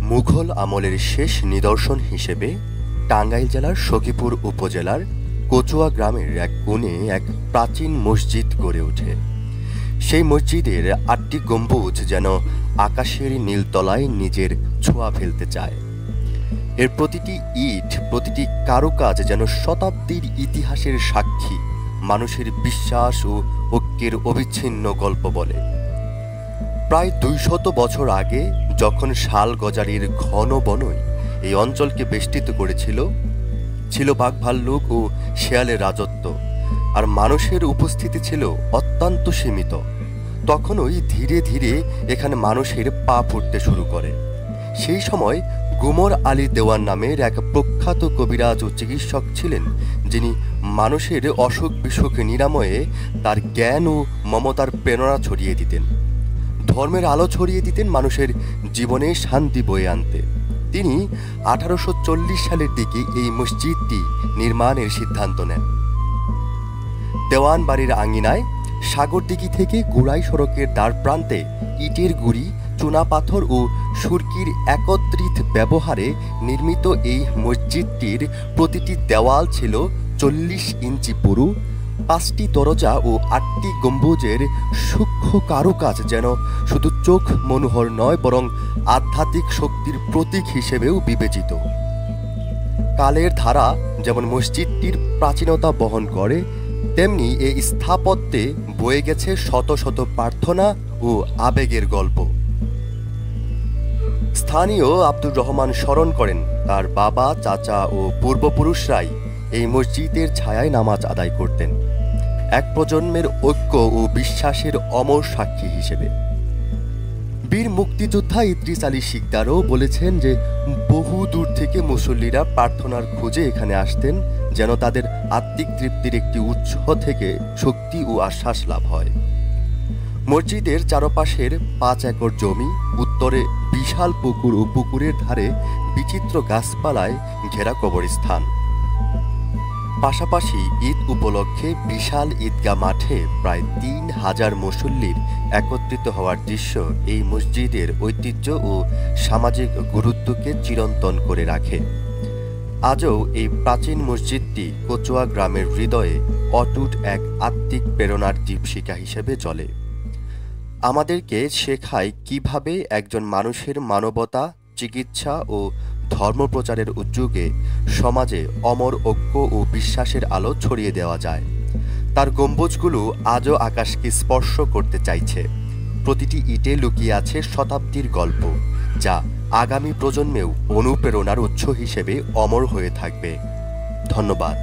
মুঘল আমলের শেষ নিদর্শন হিসেবে টাঙ্গাইল জেলার সখীপুর উপজেলার কচুয়া গ্রামের এক কোণে এক প্রাচীন মসজিদ গড়ে ওঠে। সেই মসজিদের ৮টি গম্বুজ যেন আকাশের নীলতলায় নিজের ছোঁয়া ফেলতে চায়। এর প্রতিটি ইট, প্রতিটি কারুকাজ যেন শতাব্দীর ইতিহাসের সাক্ষী, মানুষের বিশ্বাস ও ঐক্যের অবিচ্ছিন্ন গল্প বলে। প্রায় ২০০ বছর আগে যখন শাল গজারির ঘন বনই এই অঞ্চলকে বেষ্টিত করেছিল, ছিল বাঘভাল্লুক ও শেয়ালের রাজত্ব, আর মানুষের উপস্থিতি ছিল অত্যন্ত সীমিত, তখনই ধীরে ধীরে এখানে মানুষের পা ফুটতে শুরু করে। সেই সময় গুমর আলী দেওয়ান নামের এক প্রখ্যাত কবিরাজ ও চিকিৎসক ছিলেন, যিনি মানুষের অসুখ বিসুখ নিরাময়ে তার জ্ঞান ও মমতার প্রেরণা ছড়িয়ে দিতেন, ধর্মের আলো ছড়িয়ে দিতেন, মানুষের জীবনে শান্তি বয়ে আনতে। তিনি 1840 সালের দিকে এই মসজিদটি নির্মাণের সিদ্ধান্ত নেন। দেওয়ান বাড়ির আঙিনায় সাগরদিঘি থেকে গোড়াই সড়কের দ্বার প্রান্তে ইটের গুঁড়ি, চুনাপাথর ও সুরকির একত্রিত ব্যবহারে নির্মিত এই মসজিদটির প্রতিটি দেওয়াল ছিল 40 ইঞ্চি পুরু। 5টি দরজা ও 8টি গম্বুজের সূক্ষ্ম কারুকাজ যেন শুধু চোখ মনোহর নয়, বরং আধ্যাত্মিক শক্তির প্রতীক হিসেবেও বিবেচিত। কালের ধারা যেমন মসজিদটির প্রাচীনতা বহন করে, তেমনি এই স্থাপত্যে বয়ে গেছে শত শত প্রার্থনা ও আবেগের গল্প। স্থানীয় আব্দুর রহমান স্মরণ করেন, তার বাবা, চাচা ও পূর্বপুরুষরাই এই মসজিদের ছায়ায় নামাজ আদায় করতেন, এক প্রজন্মের ঐক্য ও বিশ্বাসের অমর সাক্ষী হিসেবে। বীর মুক্তিযোদ্ধা ইদ্রিস আলী শিকদারও বলেছেন যে বহু দূর থেকে মুসল্লিরা প্রার্থনার খোঁজে এখানে আসতেন, যেন তাদের আত্মিক তৃপ্তির একটি উৎস থেকে শক্তি ও আশ্বাস লাভ হয়। মসজিদের চারপাশের 5 একর জমি, উত্তরে বিশাল পুকুর ও পুকুরের ধারে বিচিত্র গাছপালায় ঘেরা কবরস্থান। পাশাপাশি ঈদ উপলক্ষে বিশাল ঈদগাহ মাঠে প্রায় 3000 মুসল্লির একত্রিত হওয়ার দৃশ্য এই মসজিদের ঐতিহ্য ও সামাজিক গুরুত্বকে চিরন্তন করে রাখে। আজও এই প্রাচীন মসজিদটি কচুয়া গ্রামের হৃদয়ে অটুট এক আত্মিক প্রেরণার দীপশিখা হিসেবে জ্বলে। আমাদেরকে শেখায় কিভাবে একজন মানুষের মানবতা, চিকিৎসা ও ধর্মপ্রচারের উদ্যোগে সমাজে অমর ঐক্য ও বিশ্বাসের আলো ছড়িয়ে দেওয়া যায়। তার গম্বুজগুলো আজও আকাশকে স্পর্শ করতে চাইছে। প্রতিটি ইটে লুকিয়ে আছে শতাব্দীর গল্প, যা আগামী প্রজন্মেও অনুপ্রেরণার উৎস হিসেবে অমর হয়ে থাকবে। ধন্যবাদ।